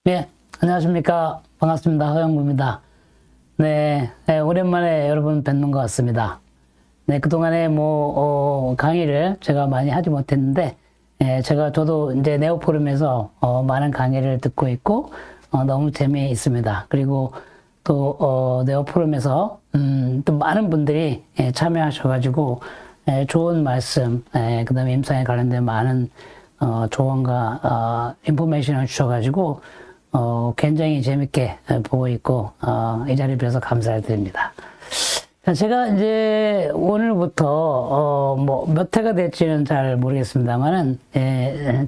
네, 안녕하십니까. 반갑습니다. 허영무입니다. 네, 오랜만에 여러분 뵙는 것 같습니다. 네, 그동안에 강의를 제가 많이 하지 못했는데, 저도 이제 네오포럼에서, 많은 강의를 듣고 있고, 너무 재미있습니다. 그리고 또, 네오포럼에서, 또 많은 분들이 참여하셔가지고, 좋은 말씀, 그 다음에 임상에 관련된 많은, 조언과, 인포메이션을 주셔가지고, 굉장히 재밌게 보고 있고, 이 자리에 비해서 감사를 드립니다. 제가 이제 오늘부터, 몇 회가 될지는 잘 모르겠습니다만은,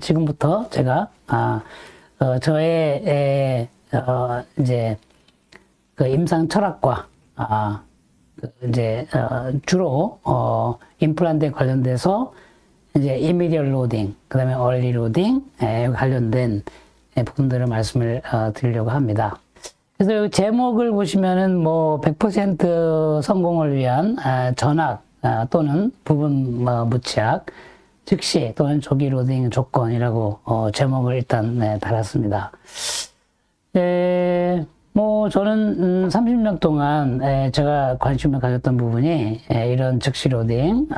지금부터 제가, 저의, 이제, 그 임상 철학과, 주로, 임플란트에 관련돼서, 이제, immediate loading, 그 다음에 early loading, 관련된 부분들을 말씀을 드리려고 합니다. 그래서 제목을 보시면은 100% 성공을 위한 전학 또는 부분 무치학, 즉시 또는 조기 로딩 조건이라고 제목을 일단 달았습니다. 저는 30년 동안 제가 관심을 가졌던 부분이 이런 즉시 로딩,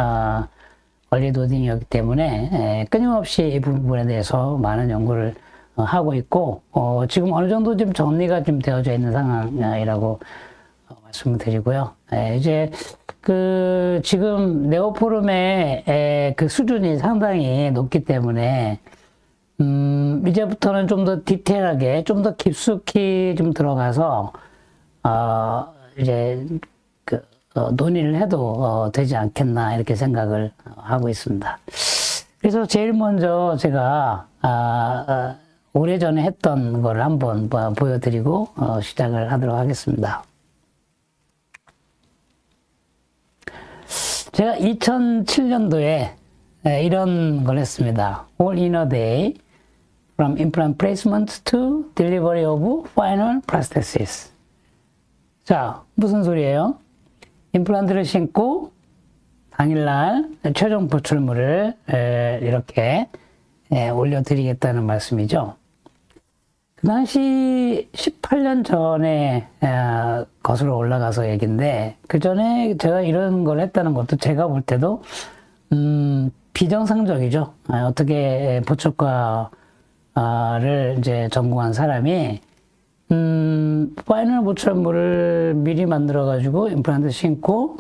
얼리 로딩이었기 때문에 끊임없이 이 부분에 대해서 많은 연구를 하고 있고, 지금 어느 정도 좀 정리가 좀 되어져 있는 상황이라고 말씀을 드리고요. 이제, 지금 네오포럼의 그 수준이 상당히 높기 때문에, 이제부터는 좀 더 디테일하게, 좀 더 깊숙이 좀 들어가서, 논의를 해도 되지 않겠나, 이렇게 생각을 하고 있습니다. 그래서 제일 먼저 제가, 오래전에 했던 걸 한번 보여드리고 시작을 하도록 하겠습니다. 제가 2007년도에 이런 걸 했습니다. All in a day, from implant placement to delivery of final prosthesis. 자, 무슨 소리예요? 임플란트를 신고 당일날 최종 보출물을 이렇게 올려드리겠다는 말씀이죠. 그 당시 18년 전에 거슬러 올라가서 얘기인데, 그 전에 제가 이런 걸 했다는 것도 제가 볼 때도 비정상적이죠. 어떻게 보촉과를 이제 전공한 사람이 파이널 보출물을 미리 만들어 가지고 임플란트 신고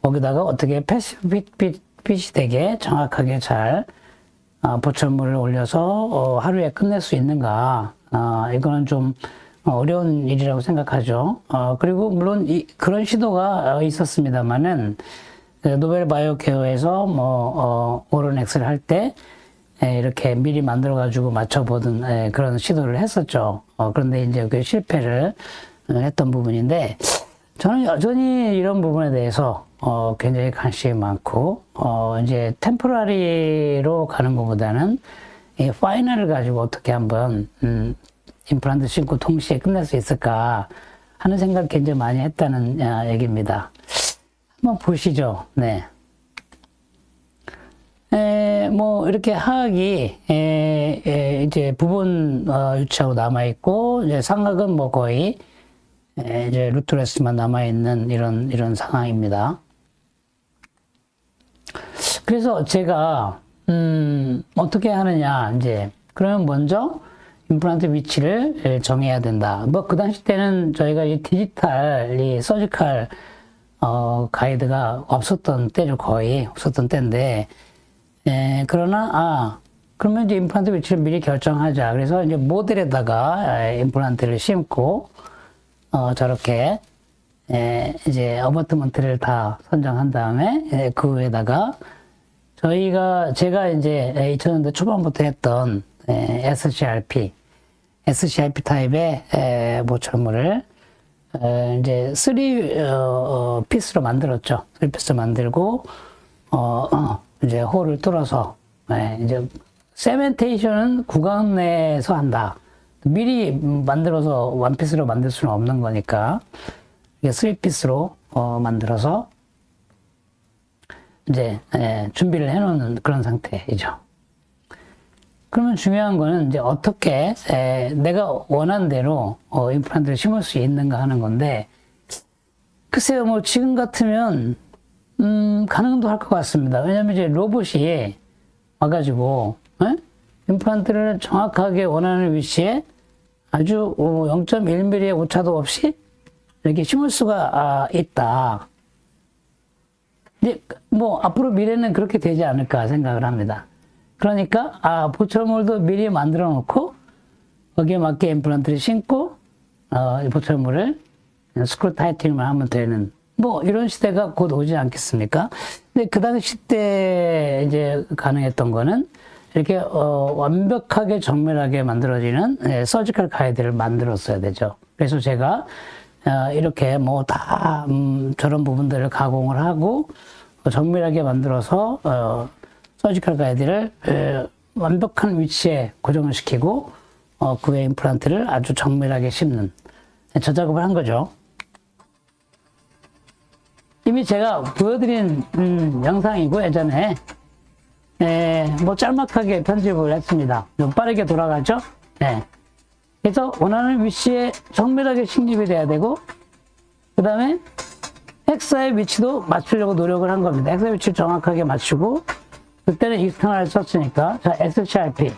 거기다가 어떻게 패시브 핏이 되게 정확하게 잘 보철물을 올려서 하루에 끝낼 수 있는가? 이거는 좀 어려운 일이라고 생각하죠. 그리고 물론 그런 시도가 있었습니다만은 노벨 바이오 케어에서 오로넥스를 할 때 이렇게 미리 만들어 가지고 맞춰보던 그런 시도를 했었죠. 그런데 이제 그 실패를 했던 부분인데, 저는 여전히 이런 부분에 대해서 굉장히 관심이 많고, 이제 템포라리로 가는 것보다는 이 파이널을 가지고 어떻게 한번 임플란트 신고 동시에 끝낼 수 있을까 하는 생각을 굉장히 많이 했다는 얘기입니다. 한번 보시죠. 네. 이렇게 하악이 이제 부분 유치하고 남아 있고, 이제 상악은 거의 이제 루트레스만 남아있는 이런 상황입니다. 그래서 제가, 어떻게 하느냐, 이제, 그러면 먼저 임플란트 위치를 정해야 된다. 그 당시 때는 저희가 이 디지털, 이 서지컬, 가이드가 없었던 때죠. 거의 없었던 때인데, 그러나, 그러면 이제 임플란트 위치를 미리 결정하자. 그래서 이제 모델에다가 임플란트를 심고, 저렇게, 이제, 어버트먼트를 다 선정한 다음에, 그 위에다가, 제가 이제 2000년대 초반부터 했던, SCRP 타입의, 보철물을, 이제, 3피스로 만들었죠. 3피스로 만들고, 이제, 홀을 뚫어서, 이제, 세멘테이션은 구강 내에서 한다. 미리 만들어서 원피스로 만들 수는 없는 거니까 이게 3피스로 만들어서 이제 준비를 해놓는 그런 상태이죠. 그러면 중요한 거는 이제 어떻게 내가 원하는 대로 임플란트를 심을 수 있는가 하는 건데, 글쎄요, 뭐 지금 같으면 가능도 할 것 같습니다. 왜냐면 이제 로봇이 와가지고 임플란트를 정확하게 원하는 위치에 아주 0.1mm의 오차도 없이 이렇게 심을 수가 있다. 이제 뭐 앞으로 미래는 그렇게 되지 않을까 생각을 합니다. 그러니까 보철물도 미리 만들어 놓고 거기에 맞게 임플란트를 심고 이 보철물을 스크류 타이팅만 하면 되는 뭐 이런 시대가 곧 오지 않겠습니까? 근데 그 당시 때 이제 가능했던 거는 이렇게 완벽하게 정밀하게 만들어지는 서지컬 가이드를 만들었어야 되죠. 그래서 제가 이렇게 뭐 다 저런 부분들을 가공을 하고 정밀하게 만들어서 서지컬 가이드를 완벽한 위치에 고정을 시키고 그 외 임플란트를 아주 정밀하게 심는 저 작업을 한 거죠. 이미 제가 보여드린 영상이고 예전에 뭐 짤막하게 편집을 했습니다. 좀 빠르게 돌아가죠. 네. 그래서 원하는 위치에 정밀하게 식립이 돼야 되고 그 다음에 헥사의 위치도 맞추려고 노력을 한 겁니다. 헥사 위치를 정확하게 맞추고 그때는 익스터널을 썼으니까 자 SCRP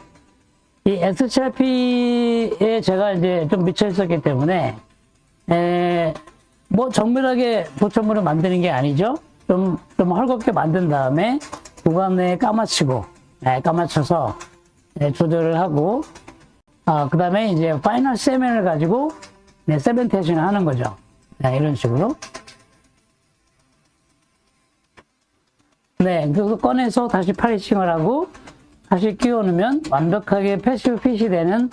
이 SCRP에 제가 이제 좀 미쳐 있었기 때문에 뭐 정밀하게 보철물을 만드는 게 아니죠. 좀 헐겁게 만든 다음에 구간에 까맞추고 까맞춰서 조절을 하고 그 다음에 이제 파이널 세멘을 가지고 세멘테이션을 하는 거죠. 이런 식으로. 그래서 꺼내서 다시 파리싱을 하고 다시 끼워 넣으면 완벽하게 패시브 핏이 되는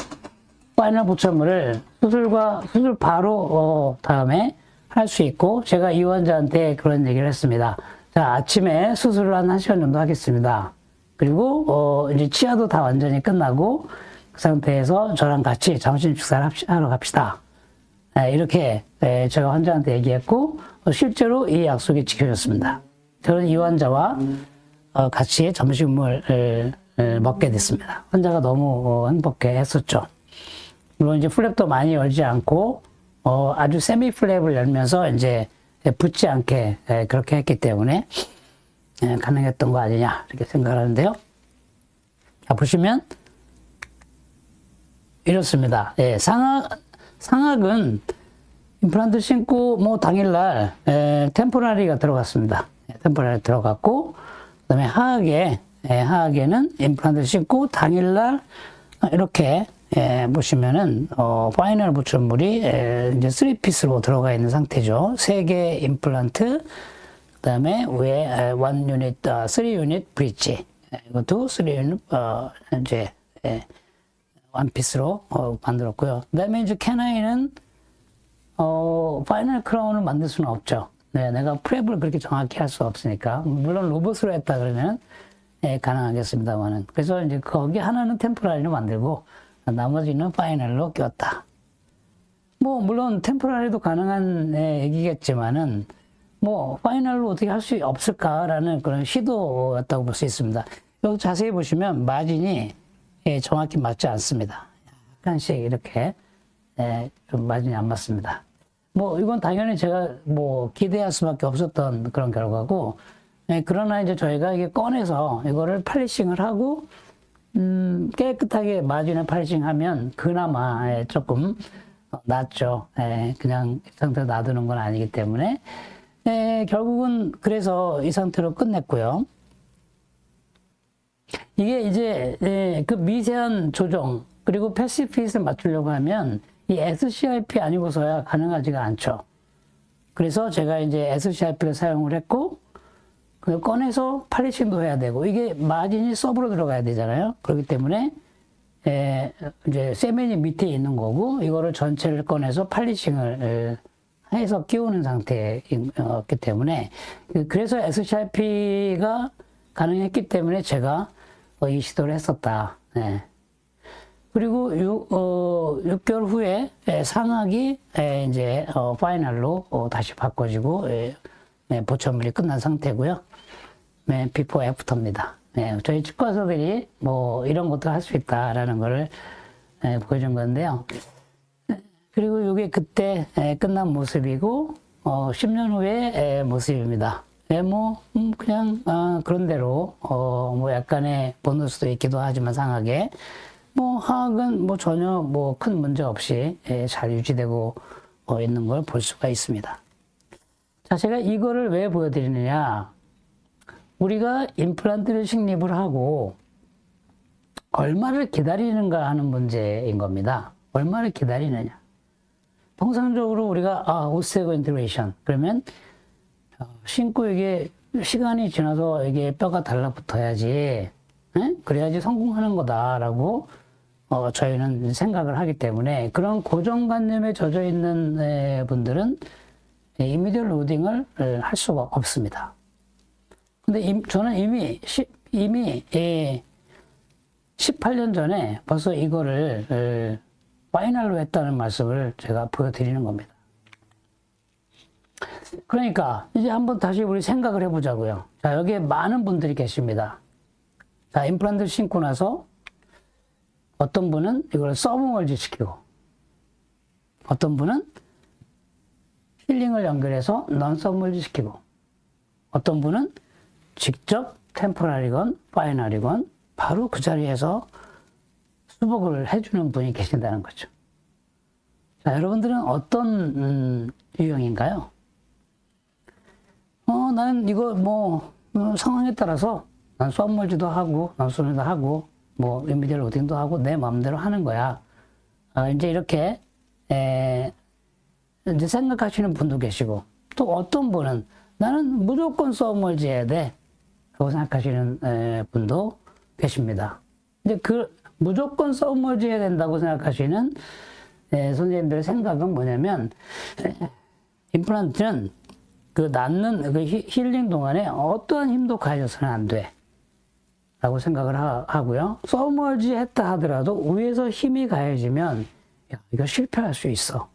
파이널 보철물을 수술 바로 다음에 할 수 있고, 제가 이 환자한테 그런 얘기를 했습니다. 자, 아침에 수술을 한 1시간 정도 하겠습니다. 그리고 이제 치아도 다 완전히 끝나고 그 상태에서 저랑 같이 점심 식사를 하러 갑시다. 이렇게 제가 환자한테 얘기했고 실제로 이 약속이 지켜졌습니다. 저는 이 환자와 같이 점심을 먹게 됐습니다. 환자가 너무 행복해 했었죠. 물론 이제 플랩도 많이 열지 않고 아주 세미 플랩을 열면서 이제 붙지 않게 그렇게 했기 때문에 가능했던 거 아니냐 이렇게 생각하는데요. 자, 보시면 이렇습니다. 상악은 임플란트 심고 뭐 당일날 템포라리가 들어갔습니다. 템포라리 들어갔고 그다음에 하악에는 임플란트 심고 당일날 이렇게 보시면은 파이널 보철물이 이제 3피스로 들어가 있는 상태죠. 3개 임플란트 그다음에 위에 1 유닛, 3 유닛 브릿지 이것도 3 유닛 이제 1피스로 만들었고요. 그다음에 이제 캐나이는 파이널 크라운을 만들 수는 없죠. 내가 프랩을 그렇게 정확히 할 수 없으니까. 물론 로봇으로 했다 그러면 가능하겠습니다만은. 그래서 이제 거기 하나는 템포라리로 만들고 나머지는 파이널로 꼈다. 뭐 물론 템포라리도 가능한 얘기겠지만은 뭐 파이널로 어떻게 할 수 없을까라는 그런 시도였다고 볼 수 있습니다. 여기 자세히 보시면 마진이 정확히 맞지 않습니다. 약간씩 이렇게 좀 마진이 안 맞습니다. 뭐 이건 당연히 제가 뭐 기대할 수밖에 없었던 그런 결과고, 그러나 이제 저희가 이게 꺼내서 이거를 팔리싱을 하고 깨끗하게 마진을 팔리싱하면 그나마 조금 낫죠. 그냥 이 상태로 놔두는 건 아니기 때문에 결국은 그래서 이 상태로 끝냈고요. 이게 이제 그 미세한 조정 그리고 패시브 핏을 맞추려고 하면 이 SCRP 아니고서야 가능하지가 않죠. 그래서 제가 이제 SCRP를 사용을 했고 그걸 꺼내서 팔리싱도 해야 되고 이게 마진이 서브로 들어가야 되잖아요. 그렇기 때문에 이제 세면이 밑에 있는 거고 이거를 전체를 꺼내서 팔리싱을 해서 끼우는 상태였기 때문에 그래서 SCRP가 가능했기 때문에 제가 이 시도를 했었다. 그리고 6개월 후에 상악이 이제 파이널로 다시 바꿔지고 보철물이 끝난 상태고요. 비포 애프터입니다. 저희 치과 의사들이 뭐 이런 것도 할 수 있다라는 거를 보여준 건데요. 그리고 이게 그때 끝난 모습이고 10년 후의 모습입니다. 그냥 그런 대로 뭐 약간의 보너스도 있기도 하지만 상하게 뭐 하악은 뭐 전혀 뭐 큰 문제 없이 잘 유지되고 있는 걸 볼 수가 있습니다. 자, 제가 이거를 왜 보여드리느냐? 우리가 임플란트를 식립을 하고 얼마를 기다리는가 하는 문제인 겁니다. 얼마를 기다리느냐? 통상적으로 우리가 오스테고 인테그레이션 그러면 신고 이게 시간이 지나서 이게 뼈가 달라붙어야지, 그래야지 성공하는 거다라고 저희는 생각을 하기 때문에 그런 고정관념에 젖어 있는 분들은 이미디어 로딩을 할 수가 없습니다. 근데 저는 이미 18년 전에 벌써 이거를 파이널로 했다는 말씀을 제가 보여드리는 겁니다. 그러니까 이제 한번 다시 우리 생각을 해보자고요. 자, 여기에 많은 분들이 계십니다. 자, 임플란트를 신고 나서 어떤 분은 이걸 서브멀지 시키고 어떤 분은 힐링을 연결해서 넌 서브멀지 시키고 어떤 분은 직접 템포럴이건 파이널이건 바로 그 자리에서 수복을 해주는 분이 계신다는 거죠. 자, 여러분들은 어떤 유형인가요? 나는 이거 상황에 따라서 난 수압멀지도 하고 난소리도 하고 뭐 이미디어 로딩도 하고 내 마음대로 하는 거야. 이제 이렇게 이제 생각하시는 분도 계시고 또 어떤 분은 나는 무조건 수압멀지 해야 돼. 라고 생각하시는 분도 계십니다. 근데 그 무조건 수압멀지 해야 된다고 생각하시는 선생님들의 생각은 뭐냐면 임플란트는 그 낫는 그 힐링 동안에 어떠한 힘도 가해져서는 안 돼. 라고 생각을 하고요. 서머지 했다 하더라도 위에서 힘이 가해지면 이거 실패할 수 있어.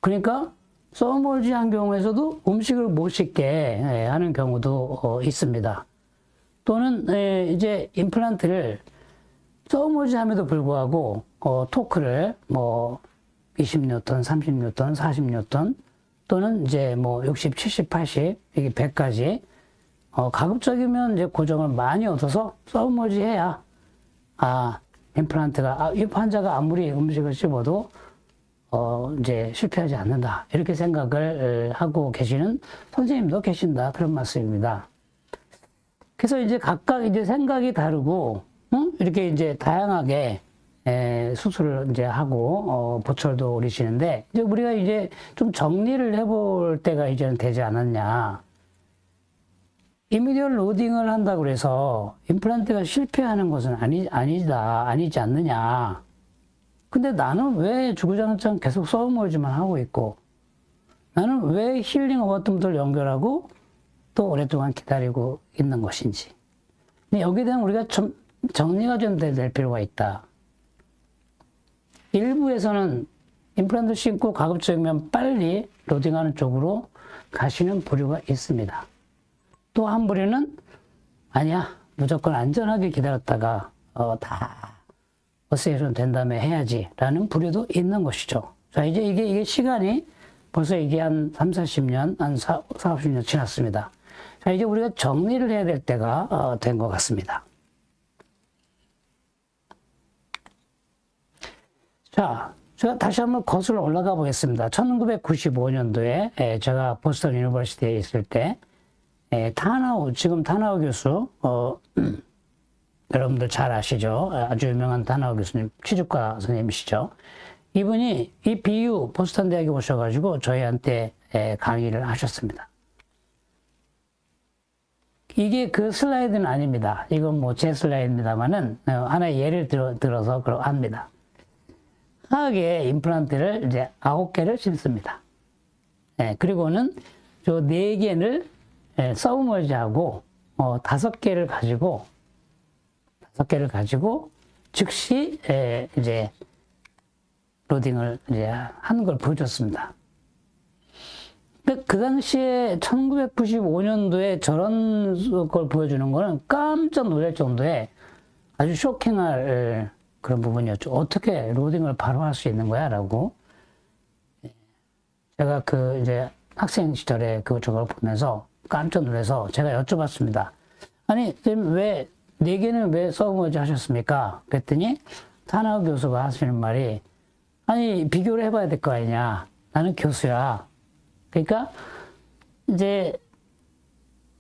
그러니까 서머지 한 경우에서도 음식을 못 씹게 하는 경우도 있습니다. 또는 이제 임플란트를 서머지 함에도 불구하고 토크를 뭐 20뉴턴, 30뉴턴, 40뉴턴 또는 이제 뭐 60, 70, 80, 이게 100까지 가급적이면 이제 고정을 많이 얻어서 서브머지 해야 임플란트가 이 환자가 아무리 음식을 씹어도 이제 실패하지 않는다 이렇게 생각을 하고 계시는 선생님도 계신다 그런 말씀입니다. 그래서 이제 각각 이제 생각이 다르고 이렇게 이제 다양하게 수술을 이제 하고 보철도 오리시는데 이제 우리가 이제 좀 정리를 해볼 때가 이제는 되지 않았냐. 이미디어 로딩을 한다고 해서 임플란트가 실패하는 것은 아니지 않느냐. 근데 나는 왜 주구장창 계속 서브멀지만 하고 있고 나는 왜 힐링 어바텀들을 연결하고 또 오랫동안 기다리고 있는 것인지. 근데 여기에 대한 우리가 좀 정리가 좀 될 필요가 있다. 일부에서는 임플란트 신고 가급적이면 빨리 로딩하는 쪽으로 가시는 부류가 있습니다. 또 한 부류는 아니야 무조건 안전하게 기다렸다가 다 어세이션 된 다음에 해야지 라는 부류도 있는 것이죠. 자, 이제 이게 시간이 벌써 이게 한 3, 40년, 한 4, 50년 지났습니다. 자, 이제 우리가 정리를 해야 될 때가 된 것 같습니다. 자, 제가 다시 한번 거슬러 올라가 보겠습니다. 1995년도에 제가 보스턴 유니버시티에 있을 때 지금 타나우 교수, 여러분들 잘 아시죠? 아주 유명한 타나우 교수님, 치주과 선생님이시죠? 이분이 이 BU 보스턴 대학에 오셔가지고 저희한테 강의를 하셨습니다. 이게 그 슬라이드는 아닙니다. 이건 뭐 제 슬라이드입니다만은 하나의 예를 들어서 합니다. 하악에 임플란트를 이제 9개를 심습니다. 그리고는 저 4개를 서브멀지하고 5개를 가지고 즉시 이제 로딩을 이제 하는 걸 보여줬습니다. 근데 그 당시에 1995년도에 저런 걸 보여주는 거는 깜짝 놀랄 정도의 아주 쇼킹할 그런 부분이었죠. 어떻게 로딩을 바로 할 수 있는 거야? 라고. 제가 이제 학생 시절에 저걸 보면서 깜짝 놀라서 제가 여쭤봤습니다. 아니, 선생님, 네 개는 왜 서브머지 하셨습니까? 그랬더니, 타나우 교수가 하시는 말이, 아니, 비교를 해봐야 될 거 아니냐. 나는 교수야. 그러니까, 이제,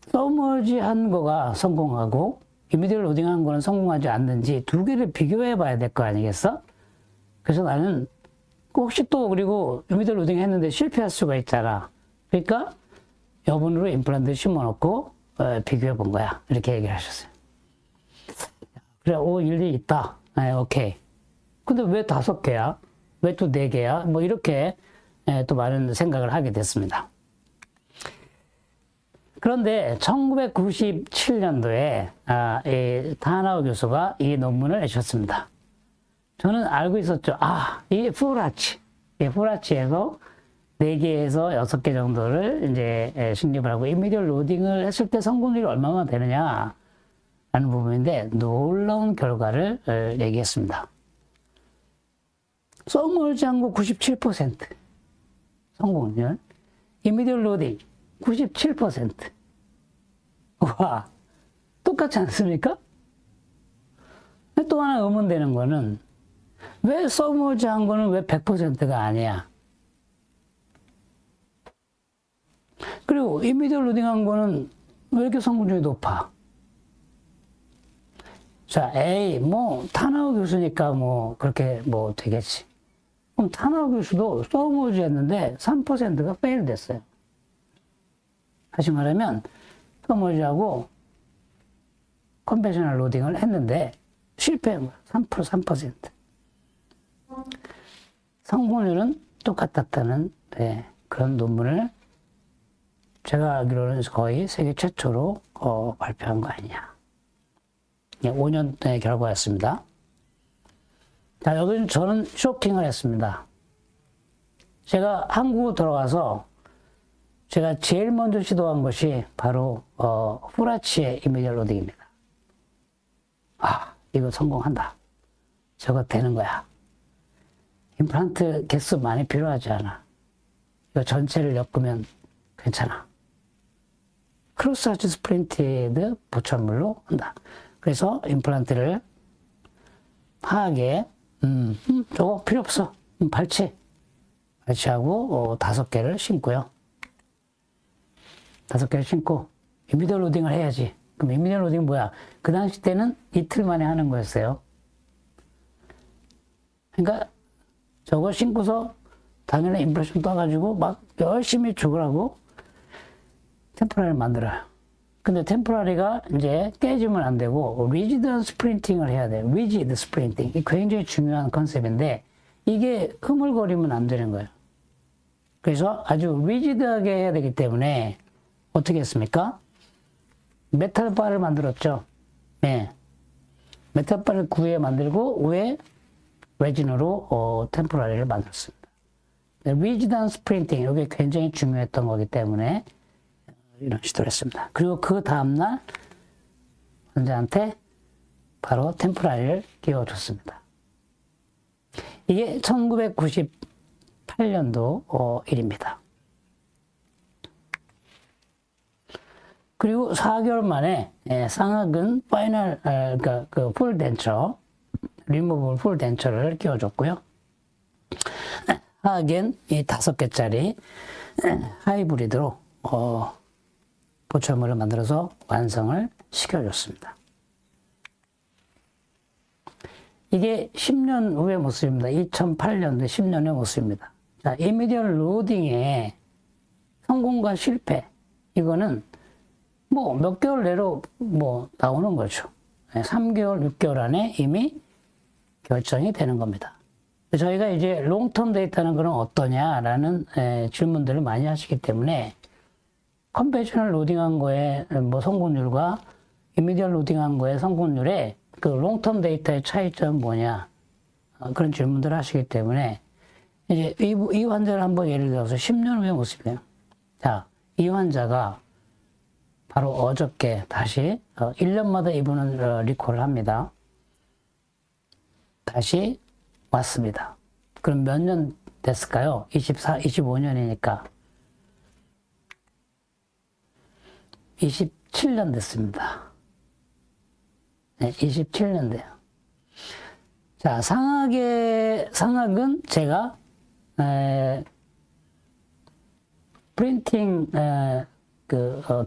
서브머지 한 거가 성공하고, 이미디어 로딩 한 거는 성공하지 않는지 두 개를 비교해 봐야 될 거 아니겠어? 그래서 나는, 혹시 또, 그리고 이미디어 로딩 했는데 실패할 수가 있잖아. 그러니까, 여분으로 임플란트 심어놓고, 비교해 본 거야. 이렇게 얘기를 하셨어요. 그래, 일리 있다. 네, 오케이. 근데 왜 5개야? 왜 또 4개야? 뭐 이렇게 또 많은 생각을 하게 됐습니다. 그런데 1997년도에 이 타나우 교수가 이 논문을 내셨습니다. 저는 알고 있었죠. 이게 후라치에서 4개에서 6개 정도를 이제 식립을 하고 이미디어 로딩을 했을 때 성공률이 얼마나 되느냐 라는 부분인데 놀라운 결과를 얘기했습니다. 서브머지한 거 97% 성공률, 이미디어 로딩 97%. 와, 똑같지 않습니까? 또 하나 의문되는 거는 왜 서브머지한 거는 왜 100%가 아니야? 그리고 이미디어 로딩한 거는 왜 이렇게 성공률이 높아? 자, 타나우 교수니까 그렇게 되겠지. 그럼 타나우 교수도 서브머지 했는데 3%가 페일 됐어요. 다시 말하면, 서브머지하고 컨벤셔널 로딩을 했는데 실패한 거야. 3%. 성공률은 똑같았다는 그런 논문을 제가 알기로는 거의 세계 최초로 발표한 거 아니냐. 5년의 결과였습니다. 자, 여기는 저는 쇼킹을 했습니다. 제가 한국으로 들어가서 제가 제일 먼저 시도한 것이 바로 후라치의 이미디어 로딩입니다. 이거 성공한다. 저거 되는 거야. 임플란트 개수 많이 필요하지 않아. 이거 전체를 엮으면 괜찮아. 크로스 아치 스프린티드 보철물로 한다. 그래서 임플란트를 하하게 저거 필요 없어. 발치하고 5개를 심고요. 5개를 심고 이미디어 로딩을 해야지. 그럼 이미디어 로딩은 뭐야? 그 당시 때는 이틀 만에 하는 거였어요. 그러니까 저거 심고서 당연히 임프레션 떠가지고 막 열심히 죽으라고 템포라리를 만들어요. 근데 템포라리가 이제 깨지면 안 되고 리지드 스프린팅을 해야 돼요. 리지드 스프린팅. 이 굉장히 중요한 컨셉인데 이게 흐물거리면 안 되는 거예요. 그래서 아주 리지드하게 해야 되기 때문에 어떻게 했습니까? 메탈바를 만들었죠. 네. 메탈바를 구에 만들고 위에 레진으로 템포라리를 만들었습니다. 리지드 스프린팅, 이게 굉장히 중요했던 거기 때문에 이런 시도를 했습니다. 그리고 그 다음날 환자한테 바로 템포라리를 끼워줬습니다. 이게 1998년도 일입니다. 그리고 4개월 만에 쌍악은 파이널, 그러니까 풀 덴처, 리무블 풀 덴처를 끼워줬고요. 하악엔 이 5개짜리 하이브리드로 보철물을 만들어서 완성을 시켜줬습니다. 이게 10년 후의 모습입니다. 2008년도 10년 후 모습입니다. 자, 이미디어 로딩의 성공과 실패, 이거는 몇 개월 내로 나오는 거죠. 3개월, 6개월 안에 이미 결정이 되는 겁니다. 저희가 이제 롱텀 데이터는 그럼 어떠냐라는 질문들을 많이 하시기 때문에 컨벤셔널 로딩한 거에 성공률과 이미디어 로딩한 거의 성공률에 그 롱텀 데이터의 차이점은 뭐냐 그런 질문들을 하시기 때문에 이제 이 환자를 한번 예를 들어서 10년 후의 모습이에요. 자, 이 환자가 바로 어저께 다시 1년마다 이분은 리콜을 합니다. 다시 왔습니다. 그럼 몇 년 됐을까요? 25년이니까 27년 됐습니다. 네, 27년 돼요. 자, 상악은 제가 프린팅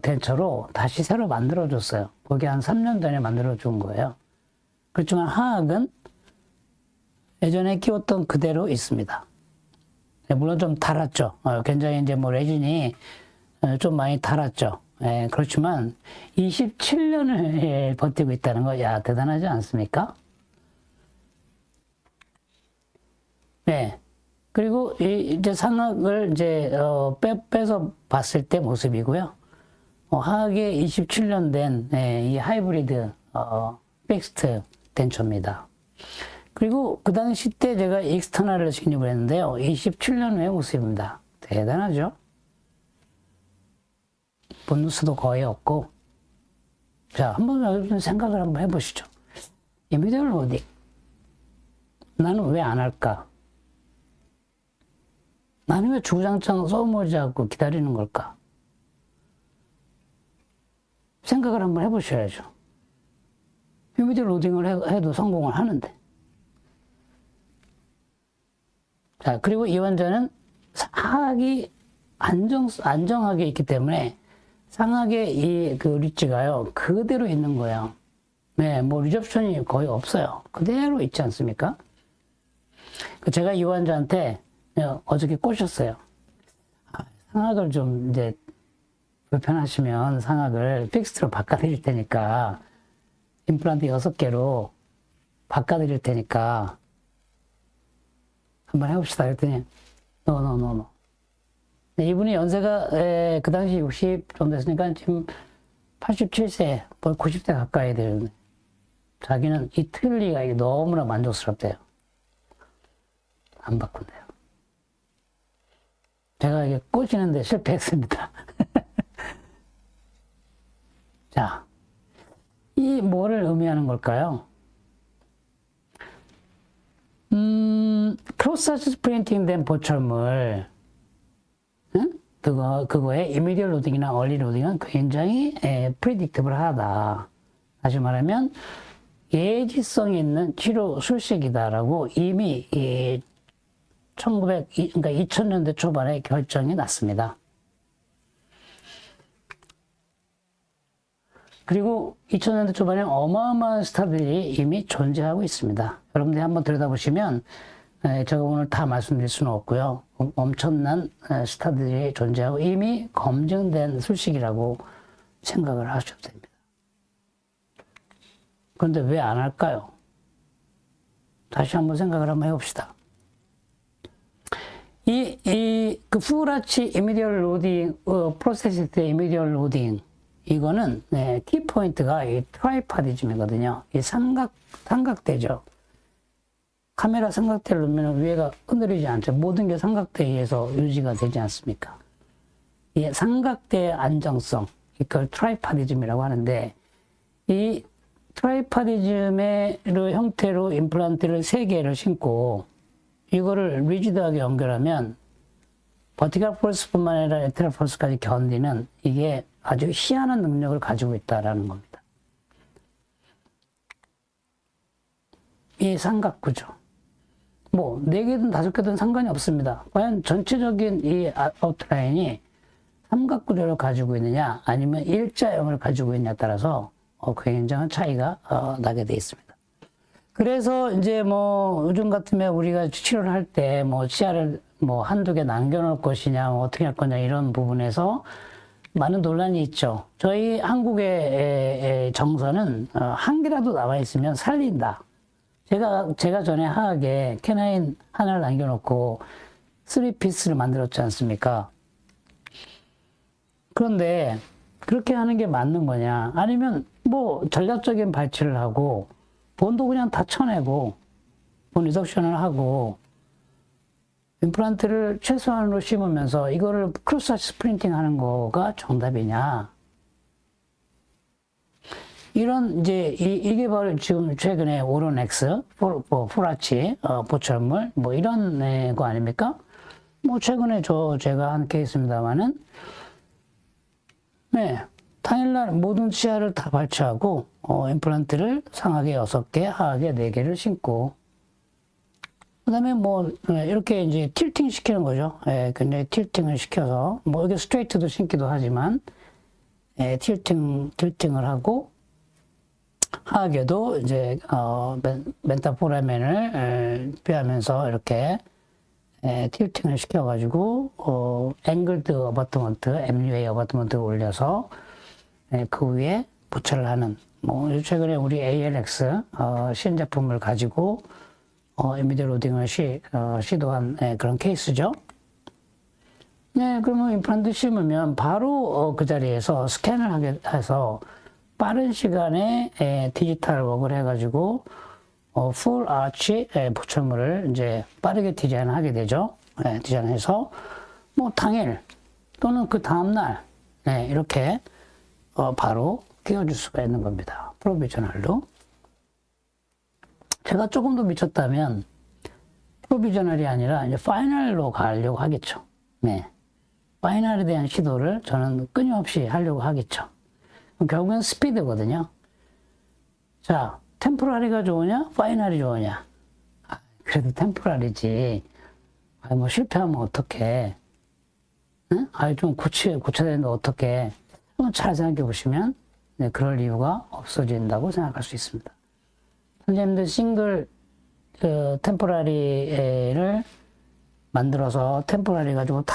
덴처로 다시 새로 만들어줬어요. 그게 한 3년 전에 만들어준 거예요. 그렇지만 하악은 예전에 끼웠던 그대로 있습니다. 물론 좀 달았죠. 굉장히 이제 뭐 레진이 좀 많이 달았죠. 그렇지만 27년을 버티고 있다는 거, 야, 대단하지 않습니까? 네. 그리고 이제 상악을 이제 빼서 봤을 때 모습이고요. 하악에 27년 된 이 하이브리드 픽스트 덴처입니다. 그리고 그 당시 때 제가 익스터널을 진입을 했는데요. 27년 후의 모습입니다. 대단하죠? 보너스도 거의 없고. 자, 한번 생각을 한번 해보시죠. 이미디얼 로딩. 나는 왜 안 할까? 나는 왜 주구장창 써보지 않고 기다리는 걸까? 생각을 한번 해보셔야죠. 이미디얼 로딩을 해도 성공을 하는데. 자, 그리고 이 환자는 하악이 안정하게 있기 때문에 상악의 리치가요, 그대로 있는 거예요. 네, 뭐 리접션이 거의 없어요. 그대로 있지 않습니까? 제가 이 환자한테 어저께 꼬셨어요. 상악을 좀 이제 불편하시면 상악을 픽스트로 바꿔드릴 테니까 임플란트 6개로 바꿔드릴 테니까 한번 해봅시다. 그랬더니 노. 이분이 연세가 그 당시 60 정도 됐으니까 지금 87세, 90세 가까이 되는, 자기는 이 틀니가 너무나 만족스럽대요. 안 바꾼대요. 제가 이게 꼬시는데 실패했습니다. 자, 이 뭐를 의미하는 걸까요? 크로스 프린팅 된 보철물, 그거의 이미디얼 로딩이나 얼리 로딩은 굉장히 프리딕티블 하다. 다시 말하면 예지성 있는 치료 술식이다라고 이미 그러니까 2000년대 초반에 결정이 났습니다. 그리고 2000년대 초반에 어마어마한 스타들이 이미 존재하고 있습니다. 여러분들이 한번 들여다보시면 제가 오늘 다 말씀드릴 수는 없고요. 엄청난 스타들이 존재하고 이미 검증된 술식이라고 생각을 하셔도 됩니다. 그런데 왜 안 할까요? 다시 한번 생각을 한번 해봅시다. 그 후라치 이미디얼 로딩, 프로세스 이미디얼 로딩, 이거는, 키포인트가 이 트라이파디즘이거든요. 이 삼각대죠. 카메라 삼각대를 놓으면 위에가 흔들리지 않죠. 모든 게 삼각대에 의해서 유지가 되지 않습니까? 이 삼각대의 안정성, 이걸 트라이파디즘이라고 하는데, 이 트라이파디즘의 형태로 임플란트를 3개를 신고, 이거를 리지드하게 연결하면, 버티컬 폴스뿐만 아니라 레테럴 폴스까지 견디는 이게 아주 희한한 능력을 가지고 있다는 겁니다. 이 삼각구조. 뭐 4개든 5개든 상관이 없습니다. 과연 전체적인 이 아웃라인이 삼각구조를 가지고 있느냐 아니면 일자형을 가지고 있느냐에 따라서 굉장한 차이가 나게 돼 있습니다. 그래서 이제 뭐 요즘 같으면 우리가 치료를 할 때 뭐 치아를 뭐 한두 개 남겨놓을 것이냐 뭐 어떻게 할 거냐 이런 부분에서 많은 논란이 있죠. 저희 한국의 정서는 한 개라도 나와 있으면 살린다. 제가 전에 하악에 캐나인 하나를 남겨놓고 3피스를 만들었지 않습니까? 그런데 그렇게 하는 게 맞는 거냐? 아니면 뭐 전략적인 발치를 하고 본도 그냥 다 쳐내고 본 리덕션을 하고 임플란트를 최소한으로 심으면서 이거를 크로스 아치 스프린팅 하는 거가 정답이냐. 이런, 이제, 이게 바로 지금 최근에 오로넥스, 풀아치, 보철물, 뭐 이런 거 아닙니까? 뭐 최근에 제가 한 케이스입니다만은, 네. 당일날 모든 치아를 다 발치하고, 임플란트를 상하게 6개, 하하게 4개를 심고, 그 다음에 뭐, 이렇게 이제 틸팅 시키는 거죠. 예, 굉장히 틸팅을 시켜서, 뭐, 이게 스트레이트도 심기도 하지만, 예, 틸팅을 하고, 하하게도 이제, 멘타포라멘을 피하면서 이렇게, 틸팅을 시켜가지고, 앵글드 어바트먼트, MUA 어바트먼트를 올려서, 그 위에 보철을 하는, 뭐, 최근에 우리 ALX, 신제품을 가지고, 이미디 로딩을 시도한 그런 케이스죠. 네, 그러면 임플란트 심으면 바로 그 자리에서 스캔을 하게 해서 빠른 시간에 디지털 웍을 해가지고 풀 아치 보철물을 이제 빠르게 디자인하게 되죠. 디자인해서 뭐 당일 또는 그 다음날 이렇게 바로 끼워줄 수가 있는 겁니다. 프로비저널로. 제가 조금 더 미쳤다면 프로비저널이 아니라 이제 파이널로 가려고 하겠죠. 네. 파이널에 대한 시도를 저는 끊임없이 하려고 하겠죠. 결국엔 스피드거든요. 자, 템포라리가 좋으냐? 파이널이 좋으냐? 그래도 템포라리지. 뭐 실패하면 어떡해. 응? 좀 고쳐야 되는데 어떡해. 잘 생각해 보시면 그럴 이유가 없어진다고 생각할 수 있습니다. 선생님들 싱글 템포라리를 만들어서 템포라리 가지고 다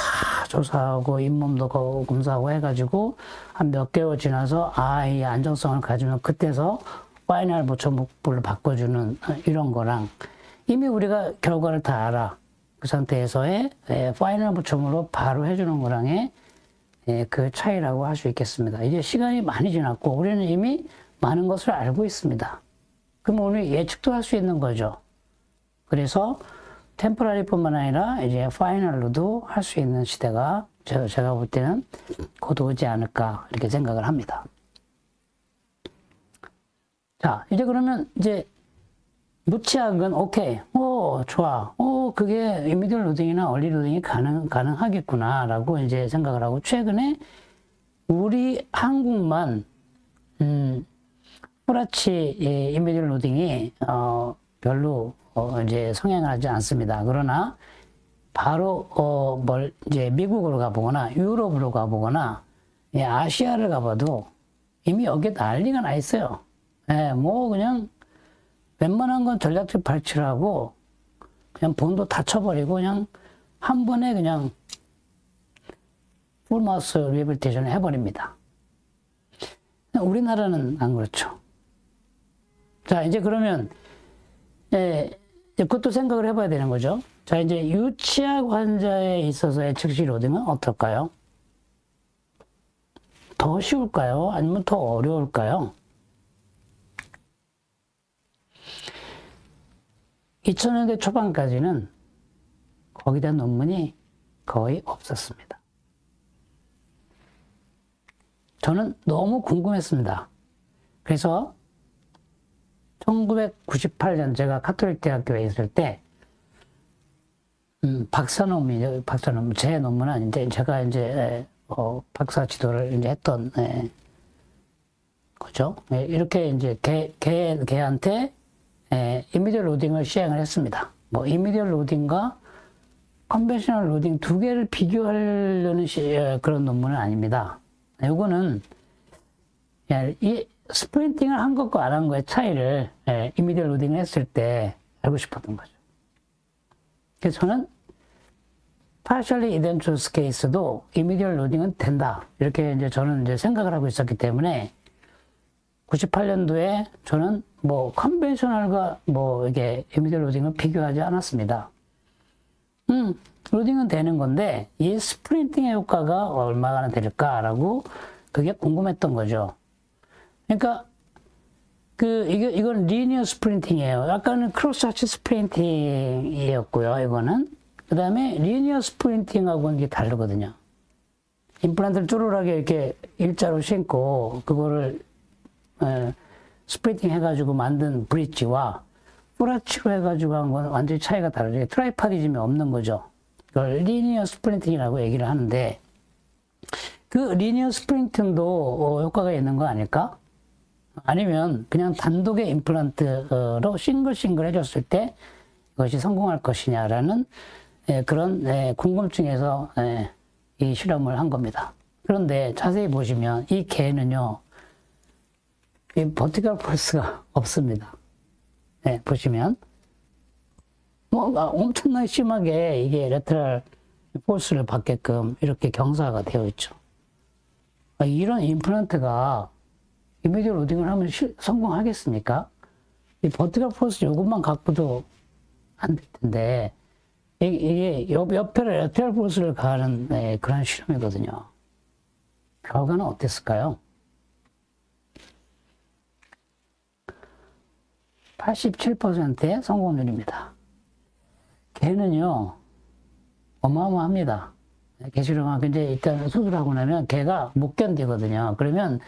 조사하고 잇몸도 검사하고 해가지고 한 몇 개월 지나서 이 안정성을 가지면 그때서 파이널 보철물로 바꿔주는 이런 거랑 이미 우리가 결과를 다 알아. 그 상태에서의 파이널 보철물로 바로 해주는 거랑의 그 차이라고 할 수 있겠습니다. 이제 시간이 많이 지났고 우리는 이미 많은 것을 알고 있습니다. 그럼 우리 예측도 할 수 있는 거죠. 그래서 템포라리뿐만 아니라 이제 파이널로도 할 수 있는 시대가 제가 볼 때는 곧 오지 않을까 이렇게 생각을 합니다. 자, 이제 그러면 이제 무치약은 오케이, 좋아, 그게 이미디얼 로딩이나 얼리 로딩이 가능하겠구나라고 이제 생각을 하고 최근에 우리 한국만 풀아치 이미디얼 로딩이 별로 이제 성행을 하지 않습니다. 그러나 바로 이제 미국으로 가보거나 유럽으로 가보거나 아시아를 가봐도 이미 여기에 난리가 나 있어요. 뭐 그냥 웬만한 건 전략적 발치를 하고 그냥 본도 다 쳐버리고 그냥 한 번에 그냥 풀마우스 리해빌리테이션을 해버립니다. 우리나라는 안 그렇죠. 자, 이제 그러면 그것도 생각을 해봐야 되는 거죠. 자, 이제 유치약 환자에 있어서의 즉시 로딩은 어떨까요? 더 쉬울까요? 아니면 더 어려울까요? 2000년대 초반까지는 거기에 대한 논문이 거의 없었습니다. 저는 너무 궁금했습니다. 그래서 1998년 제가 가톨릭 대학교에 있을 때 박사 논문, 제 논문은 아닌데 제가 이제 박사 지도를 이제 했던 거죠. 이렇게 이제 걔한테 이미디얼 로딩을 시행을 했습니다. 뭐 이미디얼 로딩과 컨벤셔널 로딩 두 개를 비교하려는 그런 논문은 아닙니다. 요거는 이 스프린팅을 한 것과 안 한 거의 차이를 이미디얼 로딩을 했을 때 알고 싶었던 거죠. 그래서 저는 partially identous case도 이미디얼 로딩은 된다. 이렇게 이제 저는 이제 생각을 하고 있었기 때문에 98년도에 저는 뭐 컨벤셔널과 뭐 이게 이미디얼 로딩을 비교하지 않았습니다. 로딩은 되는 건데 이 스프린팅의 효과가 얼마나 될까라고 그게 궁금했던 거죠. 그러니까 이건 리니어 스프린팅이에요. 약간은 크로스 아치 스프린팅이었고요. 이거는 그 다음에 리니어 스프린팅하고는 이게 다르거든요. 임플란트를 쭈루하게 이렇게 일자로 신고 그거를 스프린팅 해가지고 만든 브릿지와 뿌라치로 해가지고 한 건 완전히 차이가 다르죠. 트라이파디즘이 없는 거죠. 그걸 리니어 스프린팅이라고 얘기를 하는데 그 리니어 스프린팅도 효과가 있는 거 아닐까? 아니면 그냥 단독의 임플란트로 싱글 해줬을 때 이것이 성공할 것이냐라는 그런 궁금증에서 이 실험을 한 겁니다. 그런데 자세히 보시면 이 개는요, 이 버티컬 펄스가 없습니다. 보시면 엄청나게 심하게 이게 레터럴 폴스를 받게끔 이렇게 경사가 되어 있죠. 이런 임플란트가 이미디어 로딩을 하면 성공하겠습니까? 이 버티컬 폴스 요것만 갖고도 안 될 텐데 이게 옆에 레터럴 폴스를 가하는 그런 실험이거든요. 결과는 어땠을까요? 87%의 성공률입니다. 개는요, 어마어마합니다. 개 실험하고 이제 일단 수술하고 나면 개가 못 견디거든요. 그러면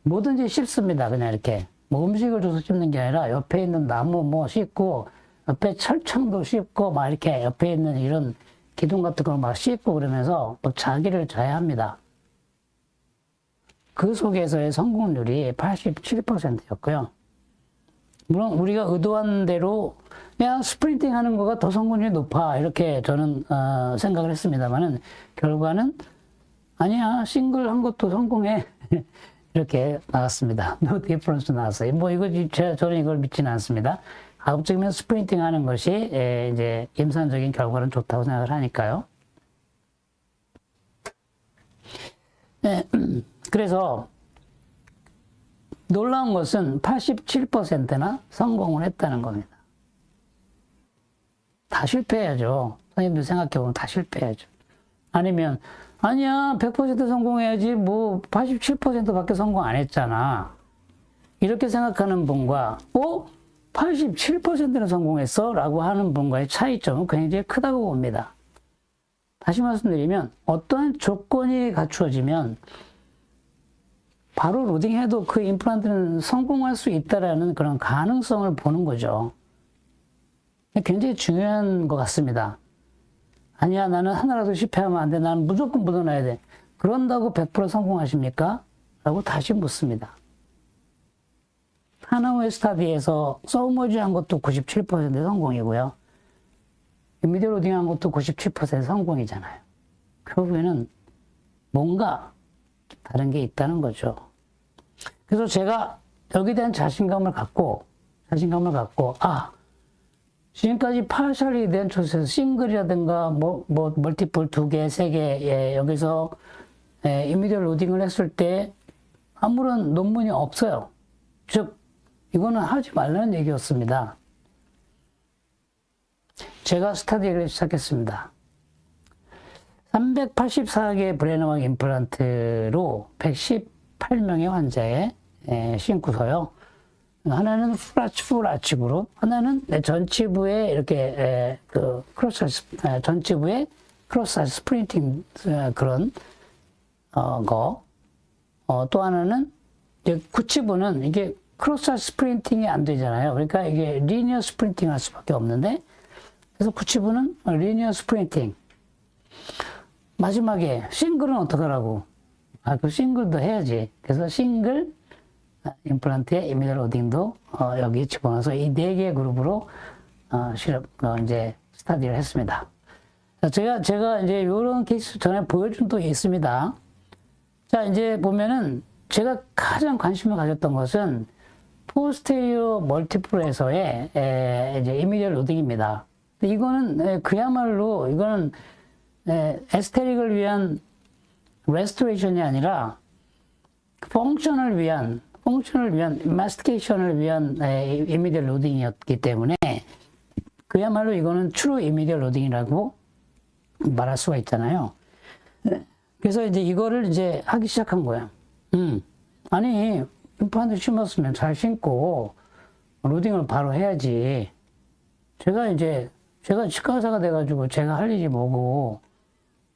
뭐든지 씹습니다. 그냥 이렇게. 뭐 음식을 줘서 씹는 게 아니라 옆에 있는 나무 뭐 씹고, 옆에 철창도 씹고, 막 이렇게 옆에 있는 이런 기둥 같은 걸 막 씹고 그러면서 막 자기를 자해합니다. 그 속에서의 성공률이 87%였고요. 물론 우리가 의도한 대로 그냥 스프린팅 하는 거가 더 성공률이 높아 이렇게 저는 생각을 했습니다만은 결과는 아니야 싱글 한 것도 성공해 이렇게 나왔습니다. No difference 나왔어요. 뭐 이거 저는 이걸 믿지는 않습니다. 가급적이면 스프린팅 하는 것이 이제 임산적인 결과는 좋다고 생각을 하니까요. 그래서 놀라운 것은 87%나 성공을 했다는 겁니다. 다 실패해야죠. 선생님들 생각해보면 다 실패해야죠. 아니면 아니야 100% 성공해야지 뭐 87%밖에 성공 안 했잖아. 이렇게 생각하는 분과 87%는 성공했어? 라고 하는 분과의 차이점은 굉장히 크다고 봅니다. 다시 말씀드리면 어떠한 조건이 갖추어지면 바로 로딩해도 그 임플란트는 성공할 수 있다라는 그런 가능성을 보는 거죠. 굉장히 중요한 것 같습니다. 아니야, 나는 하나라도 실패하면 안 돼. 나는 무조건 묻어놔야 돼. 그런다고 100% 성공하십니까? 라고 다시 묻습니다. 하나의 스타디에서 서브머지 한 것도 97% 성공이고요. 미디어 로딩 한 것도 97% 성공이잖아요. 결국에는 뭔가 다른 게 있다는 거죠. 그래서 제가 여기에 대한 자신감을 갖고, 지금까지 파셜이 된 초에서 싱글이라든가, 멀티플 2개, 3개, 여기서, 이미디어 로딩을 했을 때 아무런 논문이 없어요. 즉, 이거는 하지 말라는 얘기였습니다. 제가 스타디를 시작했습니다. 384개의 브레너왕 임플란트로 118명의 환자에 신고서요. 하나는 풀아치 그룹, 하나는 전치부에 이렇게 전치부에 크로스 스프린팅 그런 거. 또 하나는 이제 구치부는 이게 크로스 스프린팅이 안 되잖아요. 그러니까 이게 리니어 스프린팅 할 수밖에 없는데 그래서 구치부는 리니어 스프린팅. 마지막에 싱글은 어떡하라고? 그 싱글도 해야지. 그래서 싱글 임플란트의 이미디어 로딩도 여기 집어넣어서 이 4개의 그룹으로 실험 이제 스타디를 했습니다. 제가 이제 이런 케이스 전에 보여준 또 있습니다. 자, 이제 보면은 제가 가장 관심을 가졌던 것은 포스테리어 멀티플에서의 이제 이미디어 로딩입니다. 이거는 그야말로 이거는 에스테릭을 위한 레스토레이션이 아니라 펑션을 위한 마스티케이션을 위한 이미디어 로딩이었기 때문에 그야말로 이거는 트루 이미디어 로딩이라고 말할 수가 있잖아요. 그래서 이제 이거를 이제 하기 시작한 거예요. 아니 임플란트 심었으면 잘 심고 로딩을 바로 해야지. 제가 이제 제가 치과 의사가 돼가지고 제가 할 일이 뭐고,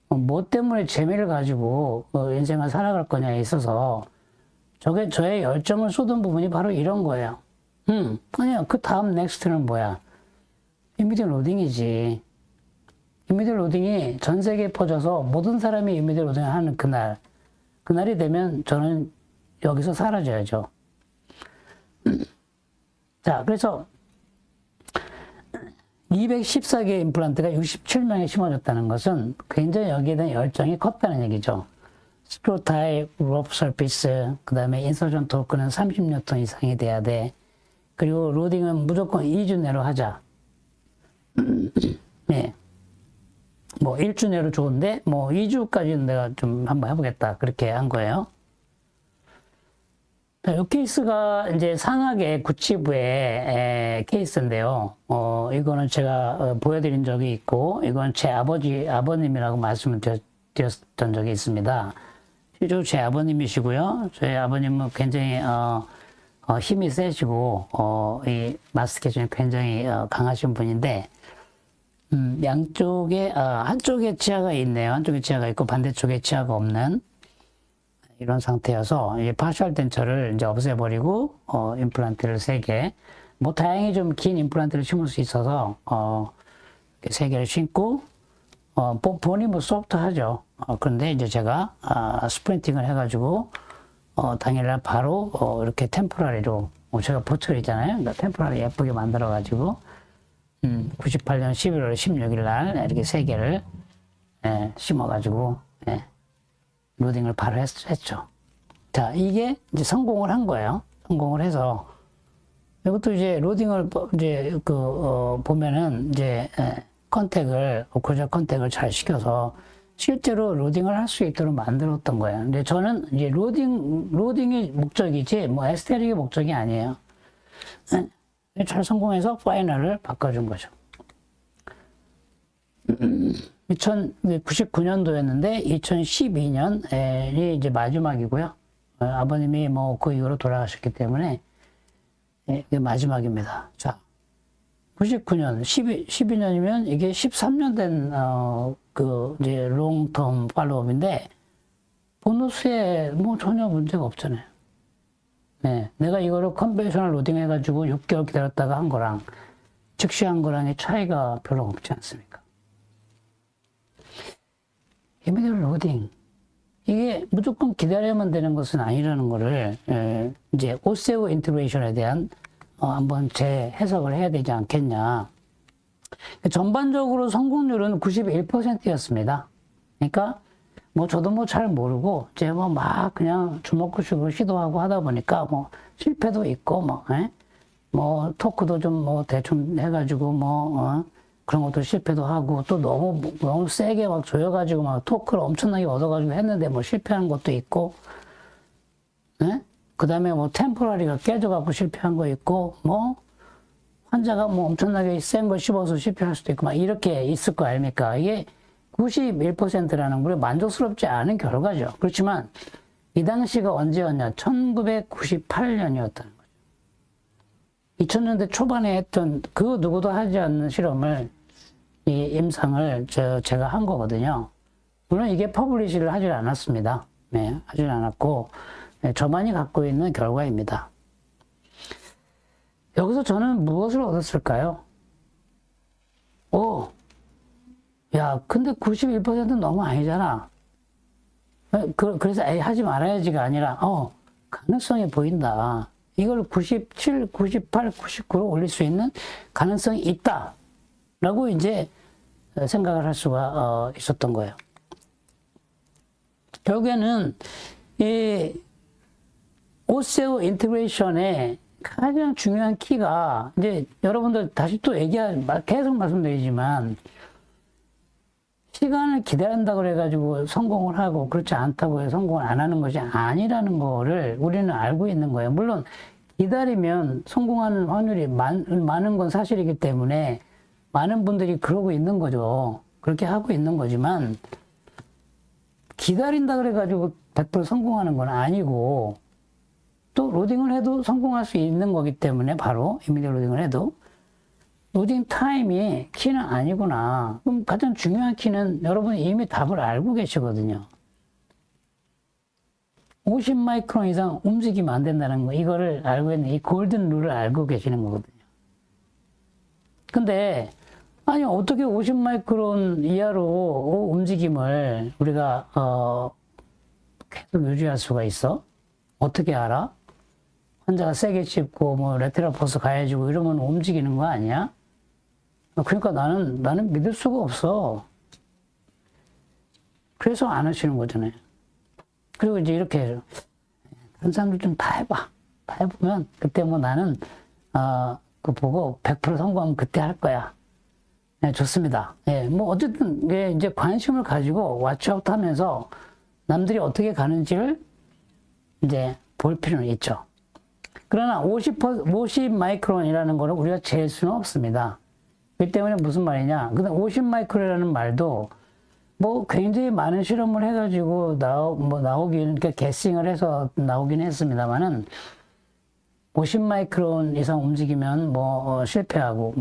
뭐 때문에 재미를 가지고 인생을 살아갈 거냐에 있어서 저의 열정을 쏟은 부분이 바로 이런 거예요. 아니야, 그 다음 넥스트는 뭐야? 이미디어 로딩이지. 이미디어 로딩이 전 세계에 퍼져서 모든 사람이 이미디어 로딩을 하는 그날이 되면 저는 여기서 사라져야죠. 자, 그래서 214개의 임플란트가 67명에 심어졌다는 것은 굉장히 여기에 대한 열정이 컸다는 얘기죠. 스크류 타입, 로프 서피스, 그 다음에 인서전 토크는 30뉴턴 이상이 돼야 돼. 그리고 로딩은 무조건 2주 내로 하자. 네. 뭐 1주 내로 좋은데 뭐 2주까지는 내가 좀 한번 해보겠다. 그렇게 한 거예요. 이 케이스가 이제 상하계 구치부의 케이스인데요. 이거는 제가 보여드린 적이 있고, 이건 제 아버님이라고 말씀을 드렸던 적이 있습니다. 실제로 제 아버님이시고요. 저희 아버님은 굉장히, 힘이 세시고, 이 마스터케이션이 굉장히 강하신 분인데, 양쪽에, 한쪽에 치아가 있네요. 한쪽에 치아가 있고, 반대쪽에 치아가 없는, 이런 상태여서 이 파셜 덴처를 이제 없애버리고 임플란트를 3개, 뭐 다행히 좀 긴 임플란트를 심을 수 있어서 3개를 심고 본이 뭐 소프트하죠. 그런데 이제 제가 스프린팅을 해가지고 당일날 바로 이렇게 템포라리로 제가 보철이잖아요. 그러니까 템포라리 예쁘게 만들어가지고 98년 11월 16일 날 이렇게 3개를 심어가지고 로딩을 바로 했죠. 자, 이게 이제 성공을 한 거예요. 성공을 해서, 이것도 이제 로딩을, 이제 보면은 이제, 오클루전 컨택을 잘 시켜서 실제로 로딩을 할 수 있도록 만들었던 거예요. 근데 저는 이제 로딩이 목적이지, 뭐 에스테릭이 목적이 아니에요. 잘 성공해서 파이널을 바꿔준 거죠. 1999년도였는데 2012년이 이제 마지막이고요. 아버님이 뭐 그 이후로 돌아가셨기 때문에 이게 마지막입니다. 자, 99년, 12년이면 이게 13년 된 이제 롱텀 팔로우업인데 보너스에 뭐 전혀 문제가 없잖아요. 네, 내가 이거를 컨벤셔널 로딩 해가지고 6개월 기다렸다가 한 거랑 즉시 한 거랑의 차이가 별로 없지 않습니까? 이미디어 로딩. 이게 무조건 기다려야만 되는 것은 아니라는 거를, 이제, 오세오 인테그레이션에 대한, 한번 재해석을 해야 되지 않겠냐. 전반적으로 성공률은 91%였습니다. 그러니까, 뭐, 저도 뭐 잘 모르고, 이제 뭐 막 그냥 주먹구식으로 시도하고 하다 보니까, 뭐, 실패도 있고, 뭐, 토크도 좀 뭐 대충 해가지고, 그런 것도 실패도 하고, 또 너무 세게 막 조여가지고 막 토크를 엄청나게 얻어가지고 했는데 뭐 실패한 것도 있고, 그 다음에 뭐 템포라리가 깨져갖고 실패한 거 있고, 뭐, 환자가 뭐 엄청나게 센 걸 씹어서 실패할 수도 있고, 막 이렇게 있을 거 아닙니까? 이게 91%라는 게 만족스럽지 않은 결과죠. 그렇지만, 이 당시가 언제였냐? 1998년이었다는 거죠. 2000년대 초반에 했던 그 누구도 하지 않는 실험을, 이 임상을 제가 한 거거든요. 물론 이게 퍼블리시를 하질 않았습니다. 네, 하질 않았고, 저만이 갖고 있는 결과입니다. 여기서 저는 무엇을 얻었을까요? 야, 근데 91%는 너무 아니잖아. 그래서 하지 말아야지가 아니라, 가능성이 보인다. 이걸 97, 98, 99로 올릴 수 있는 가능성이 있다. 라고 이제 생각을 할 수가 있었던 거예요. 결국에는 이 오세오 인테그레이션의 가장 중요한 키가 이제 여러분들 다시 또 계속 말씀드리지만 시간을 기다린다고 그래가지고 성공을 하고 그렇지 않다고 해서 성공을 안 하는 것이 아니라는 거를 우리는 알고 있는 거예요. 물론 기다리면 성공하는 확률이 많은 건 사실이기 때문에 많은 분들이 그러고 있는 거죠. 그렇게 하고 있는 거지만 기다린다 그래가지고 100% 성공하는 건 아니고 또 로딩을 해도 성공할 수 있는 거기 때문에 바로 이미디어 로딩을 해도 로딩 타임이 키는 아니구나. 그럼 가장 중요한 키는 여러분이 이미 답을 알고 계시거든요. 50 마이크론 이상 움직이면 안 된다는 거, 이거를 알고 있는 이 골든 룰을 알고 계시는 거거든요. 근데, 아니, 어떻게 50 마이크론 이하로 움직임을 우리가, 계속 유지할 수가 있어? 어떻게 알아? 환자가 세게 씹고, 뭐, 레테럴 포스 가해지고 이러면 움직이는 거 아니야? 그러니까 나는 믿을 수가 없어. 그래서 안 하시는 거잖아요. 그리고 이제 이렇게, 다른 사람들 좀 다 해봐. 다 해보면, 그때 뭐 나는, 그거 보고 100% 성공하면 그때 할 거야. 네, 좋습니다. 예, 뭐, 어쨌든, 예, 이제 관심을 가지고 왓츠아웃 하면서 남들이 어떻게 가는지를 이제 볼 필요는 있죠. 그러나 50 마이크론이라는 거를 우리가 잴 수는 없습니다. 그 때문에 무슨 말이냐. 근데 50 마이크론이라는 말도 뭐 굉장히 많은 실험을 해가지고 나오긴, 그러니까 게싱을 해서 나오긴 했습니다만은 50 마이크론 이상 움직이면 실패하고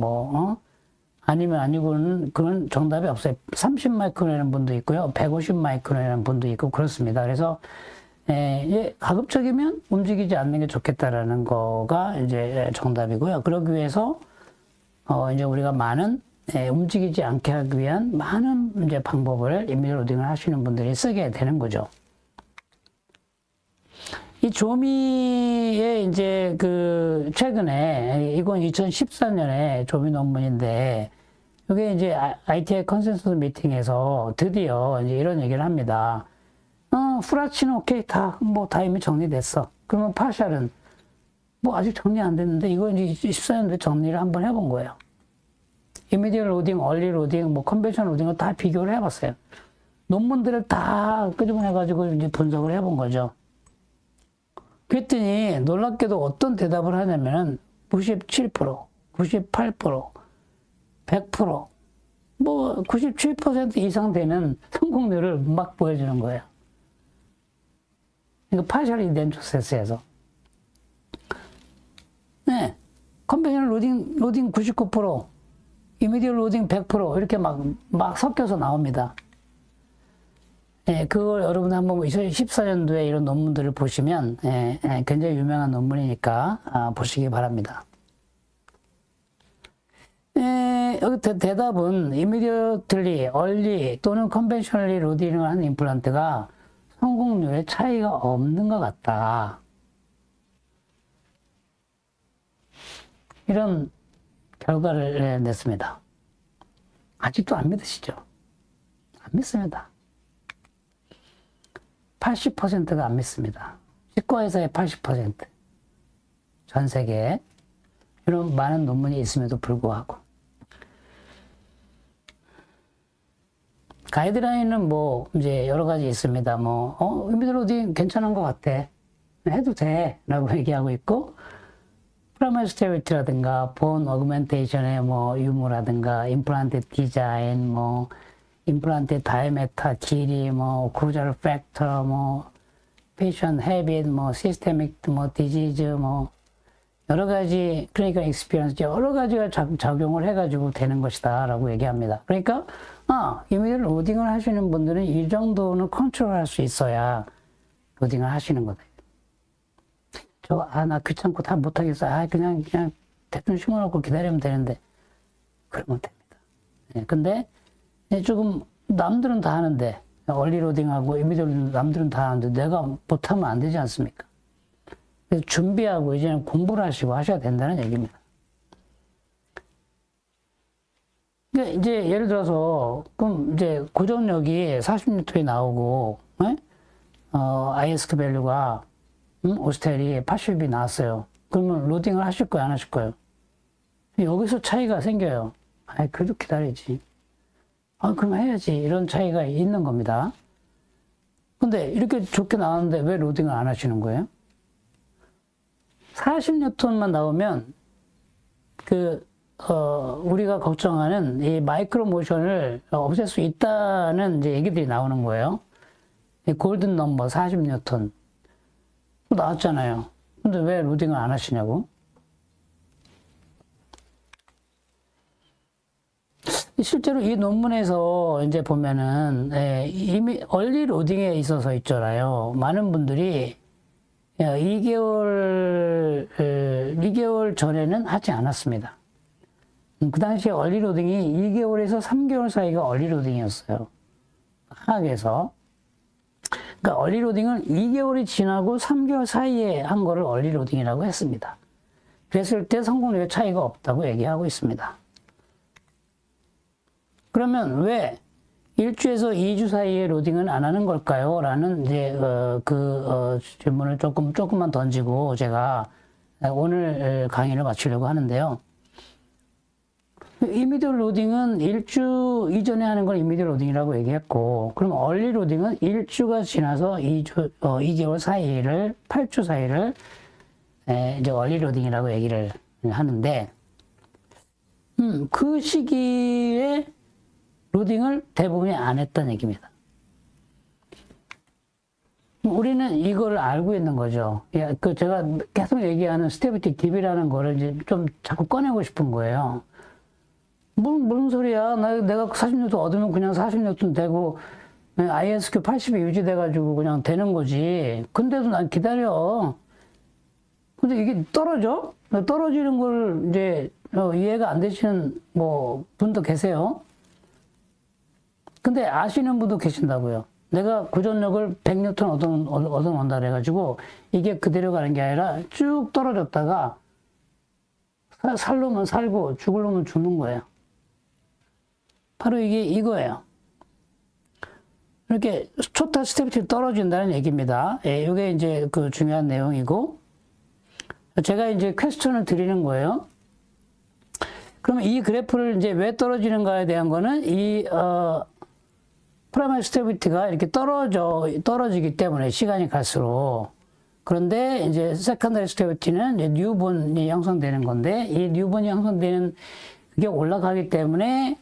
아니면 아니고는 그런 정답이 없어요. 30 마이크론이라는 분도 있고요. 150 마이크론이라는 분도 있고 그렇습니다. 그래서 가급적이면 움직이지 않는 게 좋겠다라는 거가 이제 정답이고요. 그러기 위해서 이제 우리가 움직이지 않게 하기 위한 많은 이제 방법을 이미지 로딩을 하시는 분들이 쓰게 되는 거죠. 이 조미의 이제 최근에, 이건 2014년에 조미 논문인데, 이게 이제 ITI 컨센서스 미팅에서 드디어 이제 이런 얘기를 합니다. 후라치는 오케이, 다 이미 정리됐어. 그러면 파샬은 아직 정리 안 됐는데, 이거 이제 14년도에 정리를 한번 해본 거예요. 이미디어 로딩, 얼리 로딩, 컨벤셔널 로딩을 다 비교를 해봤어요. 논문들을 다 끄집어내가지고 이제 분석을 해본 거죠. 그랬더니 놀랍게도 어떤 대답을 하냐면은 97%, 98%, 100%, 97% 이상 되는 성공률을 막 보여주는 거예요. 이거 파셜 인덴토세스에서. 네. 컨벤셔널 로딩 99%, 이미디어 로딩 100% 이렇게 막 섞여서 나옵니다. 예, 그걸 여러분 한번 2014년도에 이런 논문들을 보시면, 굉장히 유명한 논문이니까, 보시기 바랍니다. 여기 대답은, immediately, early 또는 conventionally 로딩을 하는 임플란트가 성공률에 차이가 없는 것 같다. 이런 결과를 냈습니다. 아직도 안 믿으시죠? 안 믿습니다. 80%가 안 믿습니다. 치과에서의 80%. 전 세계에 이런 많은 논문이 있음에도 불구하고. 가이드라인은 이제 여러 가지 있습니다. 이미지 로딩 괜찮은 것 같아. 해도 돼. 라고 얘기하고 있고, 프라이머리 스테리오티라든가, 본 어그멘테이션의 유무라든가, 임플란트 디자인, 임플란트 다이메타 길이, 오클루전 팩터, 페이션 헤빗, 시스테믹, 디지즈, 여러 가지 클리니컬 익스피리언스, 여러 가지가 작용을 해가지고 되는 것이다 라고 얘기합니다. 그러니까 이미지 로딩을 하시는 분들은 이 정도는 컨트롤할 수 있어야 로딩을 하시는 거다. 나 귀찮고 다 못하겠어. 그냥 대충 심어놓고 기다리면 되는데 그러면 됩니다. 근데 조금 남들은 다 하는데, 얼리 로딩하고 이미지 로딩 남들은 다 하는데 내가 못하면 안 되지 않습니까? 그래서 준비하고 이제는 공부를 하시고 하셔야 된다는 얘기입니다. 그러니까 이제 예를 들어서 그럼 이제 고정력이 40N이 나오고 ISK 밸류가 오스텔이 80이 나왔어요. 그러면 로딩을 하실 거예요, 안 하실 거예요? 여기서 차이가 생겨요. 그래도 기다리지. 그럼 해야지. 이런 차이가 있는 겁니다. 근데 이렇게 좋게 나왔는데 왜 로딩을 안 하시는 거예요? 40N만 나오면 우리가 걱정하는 이 마이크로 모션을 없앨 수 있다는 이제 얘기들이 나오는 거예요. 이 골든 넘버 40N. 나왔잖아요. 근데 왜 로딩을 안 하시냐고? 실제로 이 논문에서 이제 보면은, 이미 얼리 로딩에 있어서 있잖아요. 많은 분들이 2개월 전에는 하지 않았습니다. 그 당시에 얼리 로딩이 2개월에서 3개월 사이가 얼리 로딩이었어요. 학에서. 그러니까 얼리 로딩은 2개월이 지나고 3개월 사이에 한 거를 얼리 로딩이라고 했습니다. 그랬을 때 성공률의 차이가 없다고 얘기하고 있습니다. 그러면 왜 1주에서 2주 사이에 로딩은 안 하는 걸까요? 라는 이제 질문을 조금만 던지고 제가 오늘 강의를 마치려고 하는데요. 이미디어 로딩은 1주 이전에 하는 걸 이미디어 로딩이라고 얘기했고, 그럼 얼리 로딩은 1주가 지나서 2개월 사이를, 8주 사이를 이제 얼리 로딩이라고 얘기를 하는데, 그 시기에 로딩을 대부분이 안 했다는 얘기입니다. 우리는 이거를 알고 있는 거죠. 제가 계속 얘기하는 스테비티 DB라는 거를 이제 좀 자꾸 꺼내고 싶은 거예요. 무슨 소리야. 내가 40뉴턴 얻으면 그냥 40뉴턴 되고, ISQ 80이 유지돼가지고 그냥 되는 거지. 근데도 난 기다려. 근데 이게 떨어져? 떨어지는 걸 이제 이해가 안 되시는 분도 계세요. 근데 아시는 분도 계신다고요. 내가 구전력을 100뉴턴 얻어놓는다 그래가지고 이게 그대로 가는 게 아니라 쭉 떨어졌다가 살 놈은 살고 죽을 놈은 죽는 거예요. 바로 이거예요. 이렇게 초타 스테비티 떨어진다는 얘기입니다. 이게 이제 그 중요한 내용이고, 제가 이제 퀘스천을 드리는 거예요. 그러면 이 그래프를 이제 왜 떨어지는가에 대한 거는 프라이머리 스테비티가 이렇게 떨어지기 때문에 시간이 갈수록. 그런데 이제 세컨더리 스테비티는 이제 뉴본이 형성되는 건데, 이 뉴본이 형성되는 그게 올라가기 때문에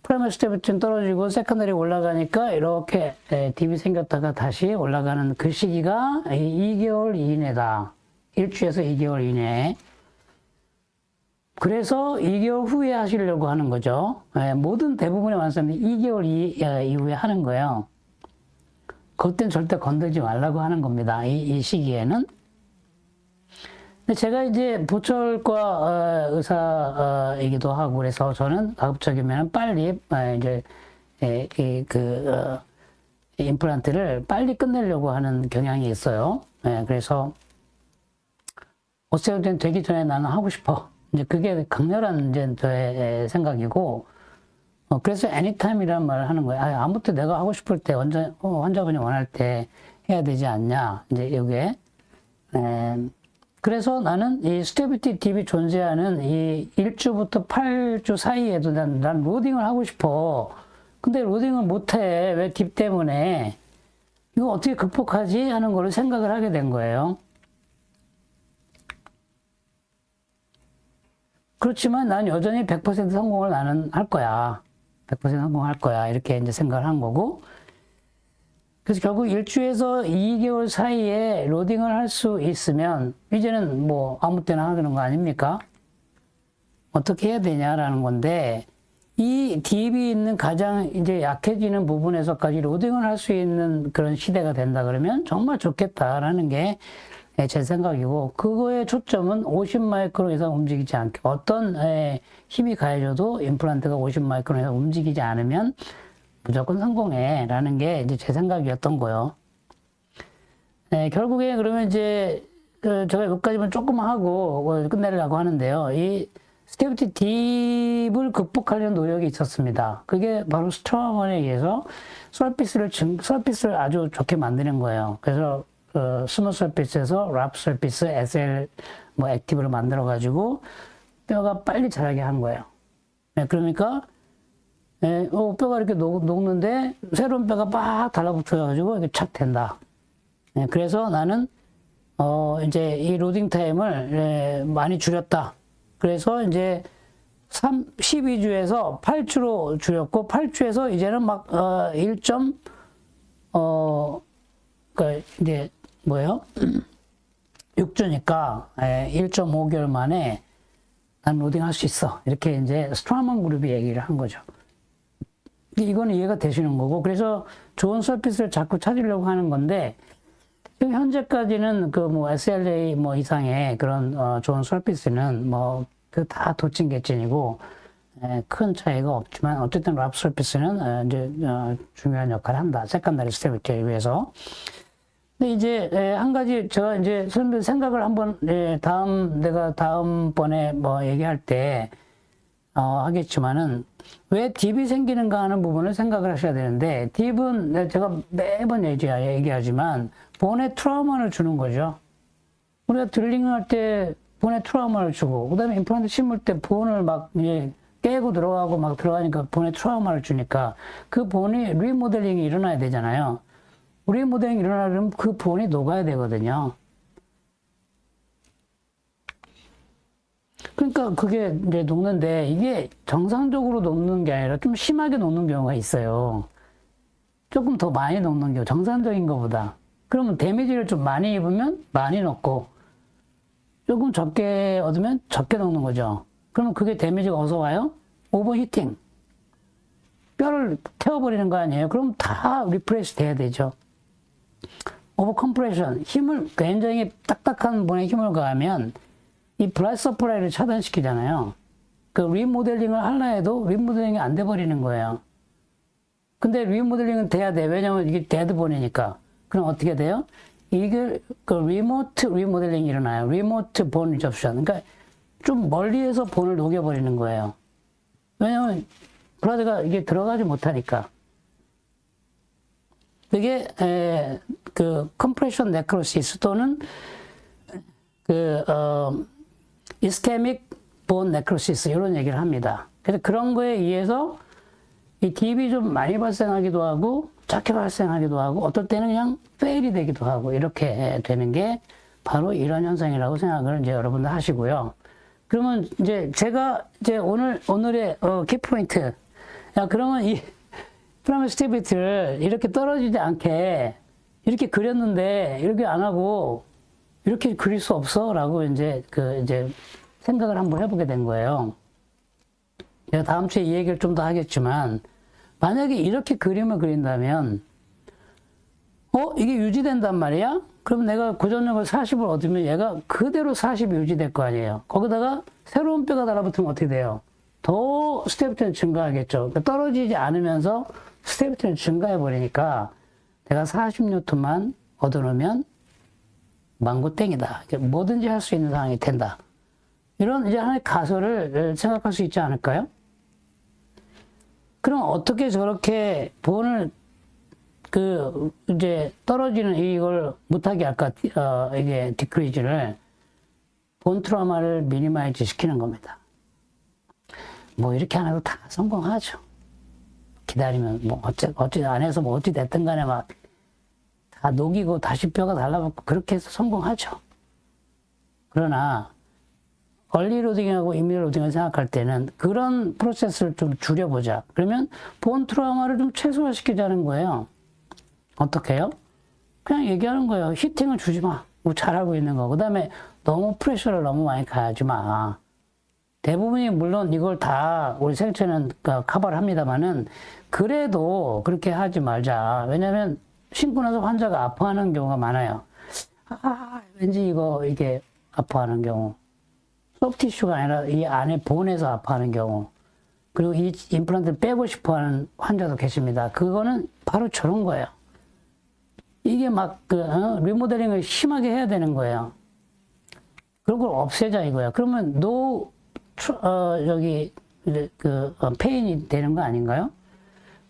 프라이머리 스테비티는 떨어지고 세컨더리 올라가니까 이렇게 딥이 생겼다가 다시 올라가는 그 시기가 2개월 이내다. 1주에서 2개월 이내. 그래서 2개월 후에 하시려고 하는 거죠. 모든 대부분의 많은 사람들이 2개월 이후에 하는 거예요. 그땐 절대 건들지 말라고 하는 겁니다. 이 시기에는. 근데 제가 이제 보철과 의사이기도 하고 그래서 저는 가급적이면 빨리 이제 임플란트를 빨리 끝내려고 하는 경향이 있어요. 그래서 오스테오젠 되기 전에 나는 하고 싶어. 이제 그게 강렬한 이제 저의 생각이고, 그래서 애니타임이라는 말을 하는 거예요. 아무 때 내가 하고 싶을 때 환자분이 원할 때 해야 되지 않냐. 이제 이게. 그래서 나는 이 스테비티 딥이 존재하는 이 1주부터 8주 사이에도 난 로딩을 하고 싶어. 근데 로딩을 못해. 왜 딥 때문에. 이거 어떻게 극복하지? 하는 거를 생각을 하게 된 거예요. 그렇지만 난 여전히 100% 성공을 나는 할 거야. 100% 성공할 거야. 이렇게 이제 생각을 한 거고. 그래서 결국 1주에서 2개월 사이에 로딩을 할 수 있으면, 이제는 아무 때나 하는 거 아닙니까? 어떻게 해야 되냐라는 건데, 이 딥이 있는 가장 이제 약해지는 부분에서까지 로딩을 할 수 있는 그런 시대가 된다 그러면 정말 좋겠다라는 게 제 생각이고, 그거의 초점은 50 마이크론 이상 움직이지 않게, 어떤 힘이 가해져도 임플란트가 50 마이크론 이상 움직이지 않으면 무조건 성공해 라는 게 이제 제 생각이었던 거요. 결국에 그러면 이제 제가 여기까지만 조금 하고 끝내려고 하는데요. 이 스테비티 딥을 극복하려는 노력이 있었습니다. 그게 바로 스트라먼에 의해서 서피스를 아주 좋게 만드는 거예요. 그래서 스무스 서피스에서 랍 서피스, SL 액티브를 만들어 가지고 뼈가 빨리 자라게 한 거예요. 그러니까 뼈가 이렇게 녹는데 새로운 뼈가 막 달라붙어가지고 이게 착 된다. 그래서 나는 이제 이 로딩 타임을 많이 줄였다. 그래서 이제 12주에서 8주로 줄였고, 8주에서 이제는 막 6주니까 1.5개월 만에 난 로딩 할 수 있어. 이렇게 이제 스트라먼 그룹이 얘기를 한 거죠. 이거는 이해가 되시는 거고, 그래서 좋은 서피스를 자꾸 찾으려고 하는 건데, 지금 현재까지는 그 뭐 SLA 뭐 이상의 그런 좋은 서피스는 뭐 그 다 도찐개찐이고 큰 차이가 없지만 어쨌든 랍 서피스는 이제 중요한 역할을 한다. 세컨다리 스테빌리티에 위해서. 근데 이제 한 가지 제가 이제 생각을 한번 내가 다음번에 뭐 얘기할 때 하겠지만은 왜 딥이 생기는가 하는 부분을 생각을 하셔야 되는데, 딥은 제가 매번 얘기하지만 본에 트라우마를 주는 거죠. 우리가 드릴링을 할 때 본에 트라우마를 주고, 그 다음에 임플란트 심을 때 본을 막 이제 깨고 들어가고 막 들어가니까 본에 트라우마를 주니까 그 본이 리모델링이 일어나야 되잖아요. 리모델링이 일어나려면 그 본이 녹아야 되거든요. 그러니까 그게 이제 녹는데, 이게 정상적으로 녹는 게 아니라 좀 심하게 녹는 경우가 있어요. 조금 더 많이 녹는 경우, 정상적인 것보다. 그러면 데미지를 좀 많이 입으면 많이 녹고, 조금 적게 얻으면 적게 녹는 거죠. 그러면 그게 데미지가 어디서 와요? 오버히팅. 뼈를 태워버리는 거 아니에요? 그럼 다 리프레시 돼야 되죠. 오버 컴프레션. 힘을, 굉장히 딱딱한 본에 힘을 가하면 이 블라드 서플라이를 차단시키잖아요. 그 리모델링을 하려 해도 리모델링이 안 돼버리는 거예요. 근데 리모델링은 돼야 돼. 왜냐면 이게 데드본이니까. 그럼 어떻게 돼요? 이게 그 리모트 리모델링이 일어나요. 리모트 본 리접션. 그러니까 좀 멀리에서 본을 녹여버리는 거예요. 왜냐면 블라드가 이게 들어가지 못하니까. 그게 그 컴프레션 네크로시스 또는 이스케믹 본 네크로시스 이런 얘기를 합니다. 그래서 그런 거에 의해서 이 딥이 좀 많이 발생하기도 하고 작게 발생하기도 하고 어떨 때는 그냥 페일이 되기도 하고 이렇게 되는 게 바로 이런 현상이라고 생각을 이제 여러분들 하시고요. 그러면 이제 제가 이제 오늘의 키포인트. 야, 그러면 이 프라임 스테빌리티를 이렇게 떨어지지 않게 이렇게 그렸는데 이렇게 안 하고 이렇게 그릴 수 없어? 라고 이제 생각을 한번 해보게 된 거예요. 제가 다음 주에 이 얘기를 좀 더 하겠지만, 만약에 이렇게 그림을 그린다면, 이게 유지된단 말이야? 그럼 내가 고정력을 40을 얻으면 얘가 그대로 40이 유지될 거 아니에요. 거기다가 새로운 뼈가 달라붙으면 어떻게 돼요? 더 스테빌리티는 증가하겠죠. 그러니까 떨어지지 않으면서 스테빌리티는 증가해버리니까 내가 40N만 얻어놓으면 망고땡이다. 뭐든지 할 수 있는 상황이 된다. 이런 이제 하나의 가설을 생각할 수 있지 않을까요? 그럼 어떻게 저렇게 본을 이제 떨어지는 이걸 못하게 할까? 이게 디크리즈를 본 트라우마를 미니마이즈 시키는 겁니다. 뭐 이렇게 안 해도 다 성공하죠. 기다리면 뭐 어찌 안 해서 뭐 어찌 됐든 간에 막 다 녹이고 다시 뼈가 달라붙고 그렇게 해서 성공하죠. 그러나 얼리 로딩하고 이미디 로딩을 생각할 때는 그런 프로세스를 좀 줄여보자. 그러면 본 트라우마를 좀 최소화시키자는 거예요. 어떻게 해요? 그냥 얘기하는 거예요. 히팅을 주지 마. 뭐 잘하고 있는 거. 그 다음에 너무 프레셔를 너무 많이 가하지 마. 대부분이 물론 이걸 다 우리 생체는 커버를 합니다만은 그래도 그렇게 하지 말자. 왜냐면 신고 나서 환자가 아파하는 경우가 많아요. 왠지 이게 아파하는 경우. 소프티슈가 아니라 이 안에 본에서 아파하는 경우. 그리고 이 임플란트를 빼고 싶어 하는 환자도 계십니다. 그거는 바로 저런 거예요. 이게 막 리모델링을 심하게 해야 되는 거예요. 그런 걸 없애자 이거야. 그러면 페인이 되는 거 아닌가요?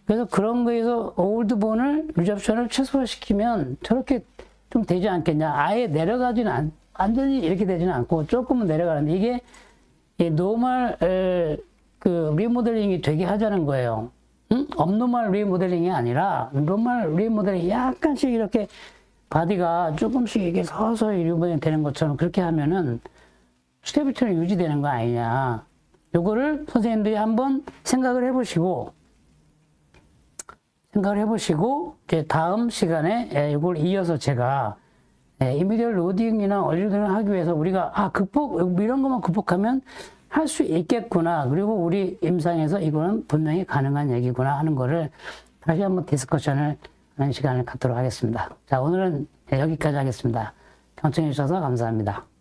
그래서 그런 거에서 올드본을 리접션을 최소화시키면 저렇게 좀 되지 않겠냐. 아예 내려가지는 완전히 이렇게 되지는 않고 조금은 내려가는데 이게 노멀 리모델링이 되게 하자는 거예요. 업노멀 리모델링이 아니라 노멀 리모델링 약간씩 이렇게 바디가 조금씩 이게 서서히 리모델링 되는 것처럼 그렇게 하면은 스테빌리티는 유지되는 거 아니냐. 요거를 선생님들이 한번 생각을 해보시고 이제 다음 시간에 이걸 이어서 제가 이미디얼 로딩이나 얼리 로딩을 하기 위해서 우리가 이런 것만 극복하면 할 수 있겠구나. 그리고 우리 임상에서 이거는 분명히 가능한 얘기구나 하는 거를 다시 한번 디스커션을 하는 시간을 갖도록 하겠습니다. 자, 오늘은 여기까지 하겠습니다. 경청해 주셔서 감사합니다.